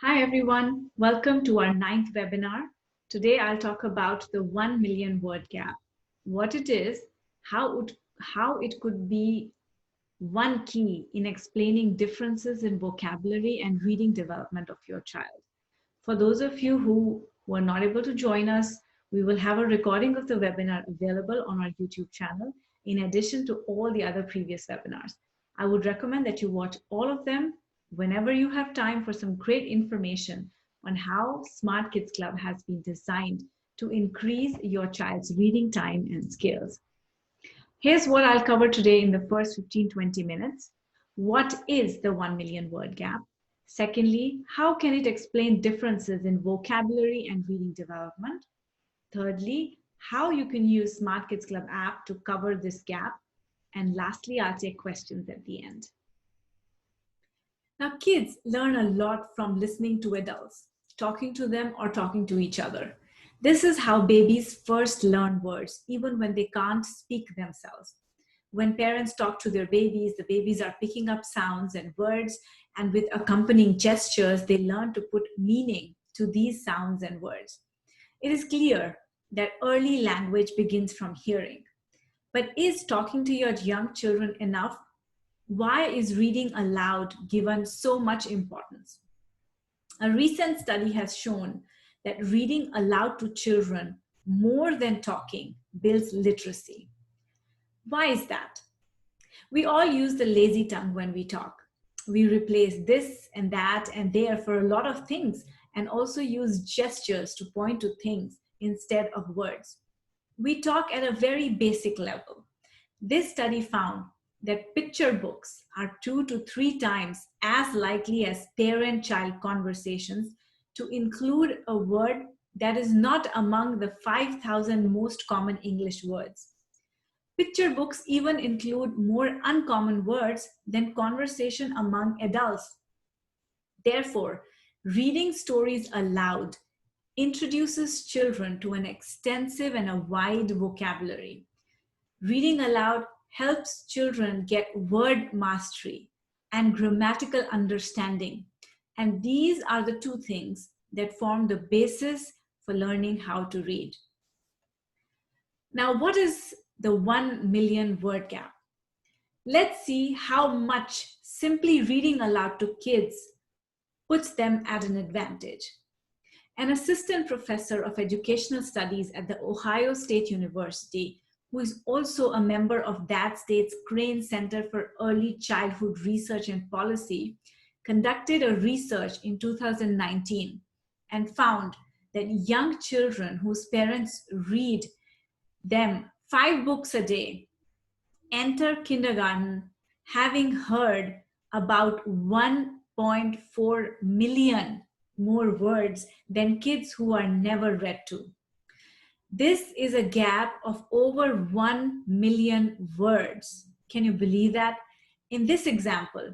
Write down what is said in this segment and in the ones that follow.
Hi everyone, welcome to our ninth webinar. Today I'll talk about the 1 million word gap, what it is, how it could be one key in explaining differences in vocabulary and reading development of your child. For those of you who were not able to join us, we will have a recording of the webinar available on our YouTube channel, in addition to all the other previous webinars. I would recommend that you watch all of them whenever you have time for some great information on how Smart Kidz Club has been designed to increase your child's reading time and skills. Here's what I'll cover today in the first 15-20 minutes. What is the 1 million word gap? Secondly, how can it explain differences in vocabulary and reading development? Thirdly, how you can use Smart Kidz Club app to cover this gap. And lastly, I'll take questions at the end. Now, kids learn a lot from listening to adults, talking to them or talking to each other. This is how babies first learn words, even when they can't speak themselves. When parents talk to their babies, the babies are picking up sounds and words, and with accompanying gestures, they learn to put meaning to these sounds and words. It is clear that early language begins from hearing. But is talking to your young children enough? Why is reading aloud given so much importance? A recent study has shown that reading aloud to children more than talking builds literacy. Why is that? We all use the lazy tongue when we talk. We replace this and that and there for a lot of things and also use gestures to point to things instead of words. We talk at a very basic level. This study found that picture books are 2 to 3 times as likely as parent-child conversations to include a word that is not among the 5,000 most common English words. Picture books even include more uncommon words than conversation among adults. Therefore, reading stories aloud introduces children to an extensive and a wide vocabulary. Reading aloud helps children get word mastery and grammatical understanding. And these are the two things that form the basis for learning how to read. Now, what is the 1 million word gap? Let's see how much simply reading aloud to kids puts them at an advantage. An assistant professor of educational studies at the Ohio State University, who is also a member of that state's Crane Center for Early Childhood Research and Policy, conducted a research in 2019 and found that young children whose parents read them 5 books a day enter kindergarten having heard about 1.4 million more words than kids who are never read to. This is a gap of over 1 million words. Can you believe that? In this example,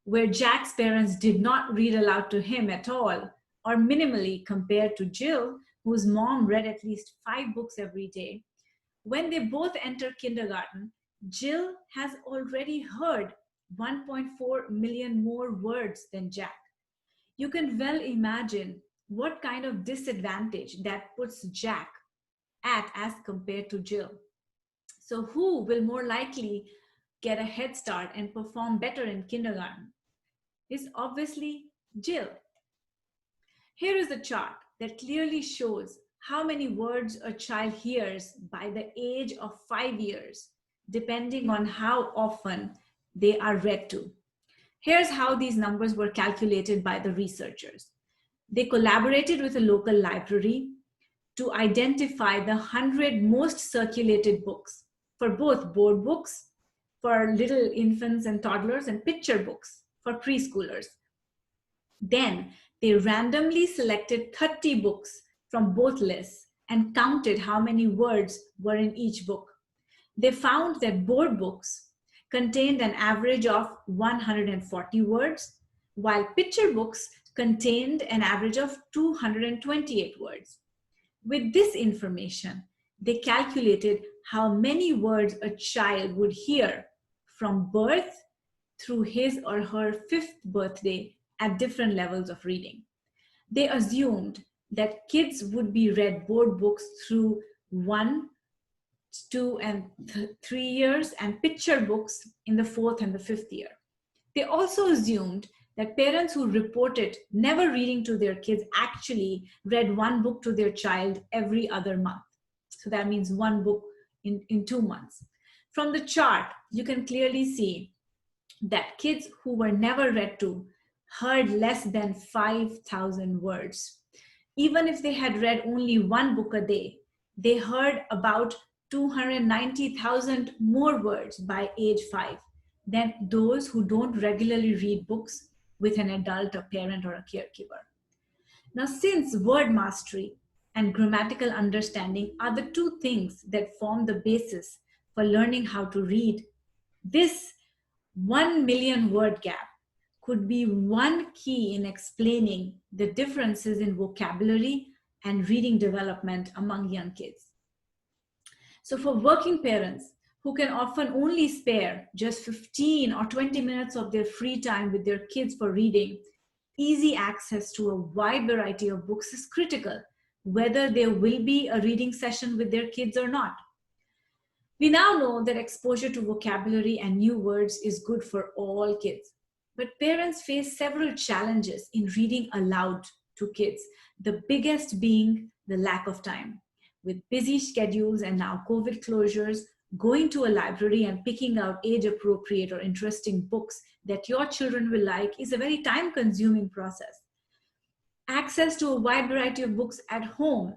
where Jack's parents did not read aloud to him at all, or minimally compared to Jill, whose mom read at least 5 books every day, when they both enter kindergarten, Jill has already heard 1.4 million more words than Jack. You can well imagine what kind of disadvantage that puts Jack at as compared to Jill. So who will more likely get a head start and perform better in kindergarten? Is obviously Jill. Here is a chart that clearly shows how many words a child hears by the age of 5 years, depending on how often they are read to. Here's how these numbers were calculated by the researchers. They collaborated with a local library to identify the 100 most circulated books for both board books for little infants and toddlers and picture books for preschoolers. Then they randomly selected 30 books from both lists and counted how many words were in each book. They found that board books contained an average of 140 words, while picture books contained an average of 228 words. With this information, they calculated how many words a child would hear from birth through his or her 5th birthday at different levels of reading. They assumed that kids would be read board books through 1, 2, and 3 years, and picture books in the fourth and the fifth year. They also assumed that parents who reported never reading to their kids actually read one book to their child every other month. So that means one book in 2 months. From the chart, you can clearly see that kids who were never read to heard less than 5,000 words. Even if they had read only one book a day, they heard about 290,000 more words by age 5 than those who don't regularly read books with an adult, a parent, or a caregiver. Now, since word mastery and grammatical understanding are the two things that form the basis for learning how to read, this 1 million word gap could be one key in explaining the differences in vocabulary and reading development among young kids. So for working parents who can often only spare just 15 or 20 minutes of their free time with their kids for reading, easy access to a wide variety of books is critical, whether there will be a reading session with their kids or not. We now know that exposure to vocabulary and new words is good for all kids. But parents face several challenges in reading aloud to kids, the biggest being the lack of time. With busy schedules and now COVID closures, going to a library and picking out age-appropriate or interesting books that your children will like is a very time-consuming process. Access to a wide variety of books at home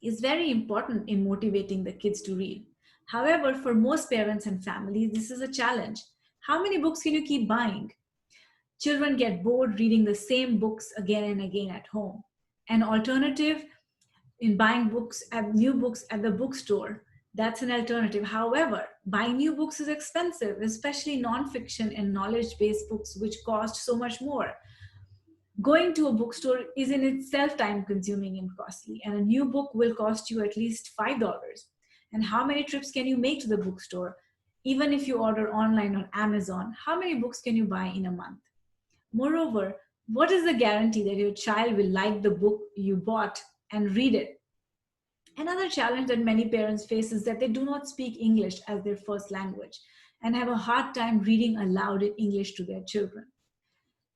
is very important in motivating the kids to read. However, for most parents and families, this is a challenge. How many books can you keep buying? Children get bored reading the same books again and again at home. An alternative in buying new books at the bookstore, that's an alternative. However, buying new books is expensive, especially nonfiction and knowledge-based books, which cost so much more. Going to a bookstore is in itself time-consuming and costly, and a new book will cost you at least $5. And how many trips can you make to the bookstore? Even if you order online on Amazon, how many books can you buy in a month? Moreover, what is the guarantee that your child will like the book you bought and read it? Another challenge that many parents face is that they do not speak English as their first language and have a hard time reading aloud in English to their children.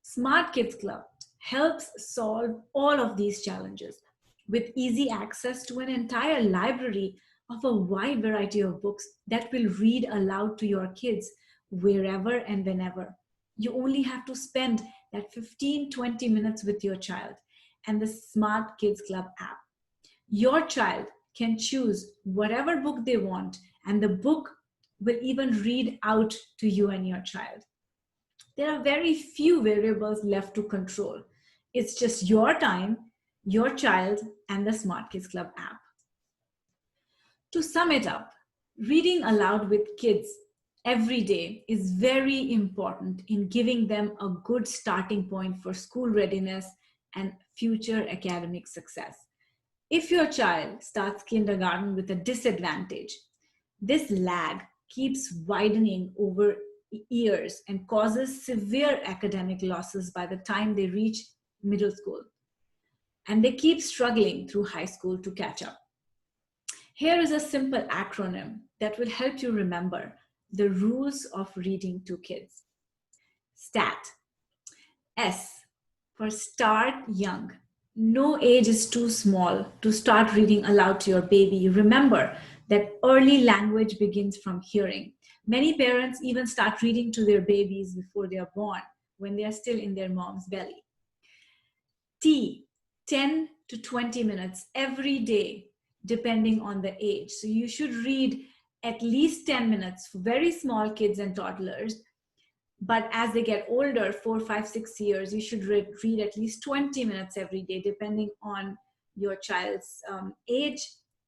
Smart Kidz Club helps solve all of these challenges with easy access to an entire library of a wide variety of books that will read aloud to your kids wherever and whenever. You only have to spend that 15-20 minutes with your child and the Smart Kidz Club app. Your child can choose whatever book they want, and the book will even read out to you and your child. There are very few variables left to control. It's just your time, your child, and the Smart Kidz Club app. To sum it up, reading aloud with kids every day is very important in giving them a good starting point for school readiness and future academic success. If your child starts kindergarten with a disadvantage, this lag keeps widening over years and causes severe academic losses by the time they reach middle school. And they keep struggling through high school to catch up. Here is a simple acronym that will help you remember the rules of reading to kids. STAT. S for start young. No age is too small to start reading aloud to your baby. Remember that early language begins from hearing. Many parents even start reading to their babies before they are born, when they are still in their mom's belly. T, 10 to 20 minutes every day, depending on the age. So you should read at least 10 minutes for very small kids and toddlers. But as they get older, 4, 5, 6 years, you should read at least 20 minutes every day, depending on your child's age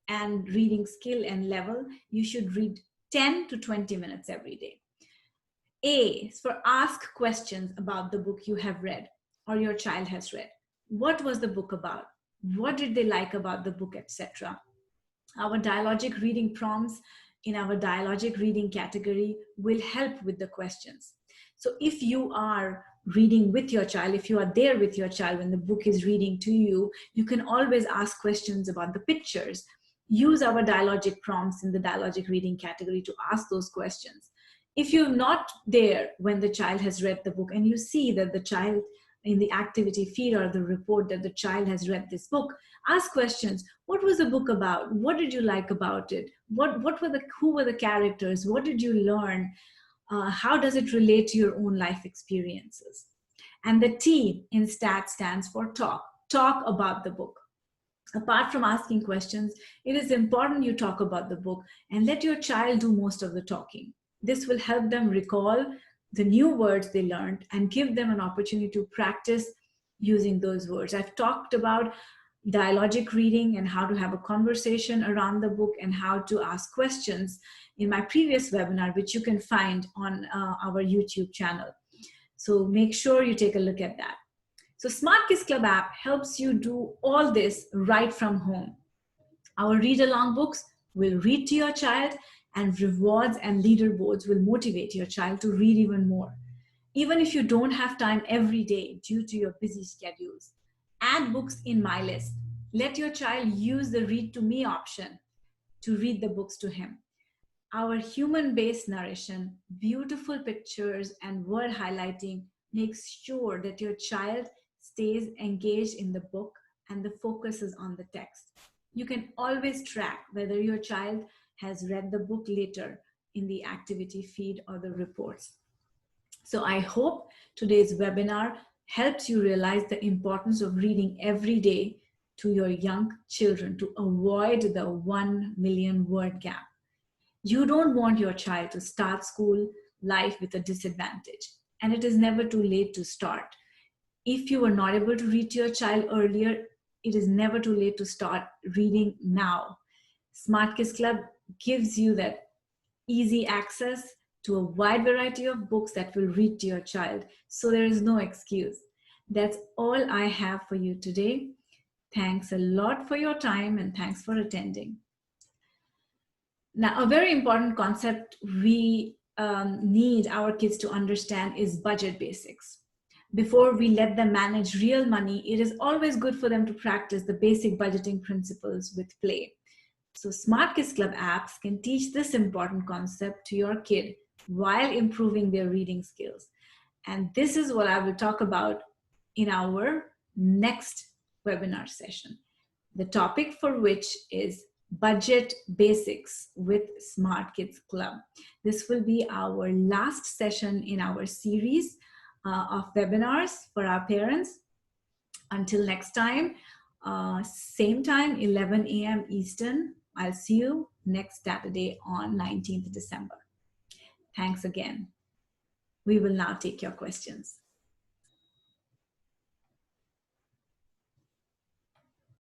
and reading skill and level. You should read 10 to 20 minutes every day. A is for ask questions about the book you have read or your child has read. What was the book about? What did they like about the book, etc.? Our dialogic reading prompts in our dialogic reading category will help with the questions. So if you are reading with your child, if you are there with your child when the book is reading to you, you can always ask questions about the pictures. Use our Dialogic prompts in the Dialogic reading category to ask those questions. If you're not there when the child has read the book and you see that the child in the activity feed or the report that the child has read this book, ask questions. What was the book about? What did you like about it? Who were the characters? What did you learn? How does it relate to your own life experiences? And the T in STAT stands for talk. Talk about the book. Apart from asking questions, it is important you talk about the book and let your child do most of the talking. This will help them recall the new words they learned and give them an opportunity to practice using those words. I've talked about dialogic reading and how to have a conversation around the book and how to ask questions in my previous webinar, which you can find on our YouTube channel. So make sure you take a look at that. So Smart Kidz Club app helps you do all this right from home. Our read-along books will read to your child, and rewards and leaderboards will motivate your child to read even more. Even if you don't have time every day due to your busy schedules, add books in My List. Let your child use the Read to Me option to read the books to him. Our human-based narration, beautiful pictures, and word highlighting makes sure that your child stays engaged in the book and the focus is on the text. You can always track whether your child has read the book later in the activity feed or the reports. So I hope today's webinar helps you realize the importance of reading every day to your young children to avoid the 1 million word gap. You don't want your child to start school life with a disadvantage, and it is never too late to start. If you were not able to read to your child earlier, it is never too late to start reading now. Smart Kidz Club gives you that easy access to a wide variety of books that will read to your child. So there is no excuse. That's all I have for you today. Thanks a lot for your time and thanks for attending. Now, a very important concept we need our kids to understand is budget basics. Before we let them manage real money, it is always good for them to practice the basic budgeting principles with play. So Smart Kidz Club apps can teach this important concept to your kid while improving their reading skills. And this is what I will talk about in our next webinar session. The topic for which is budget basics with Smart Kidz Club. This will be our last session in our series of webinars for our parents. Until next time, same time, 11 a.m. Eastern. I'll see you next Saturday on 19th December. Thanks again. We will now take your questions.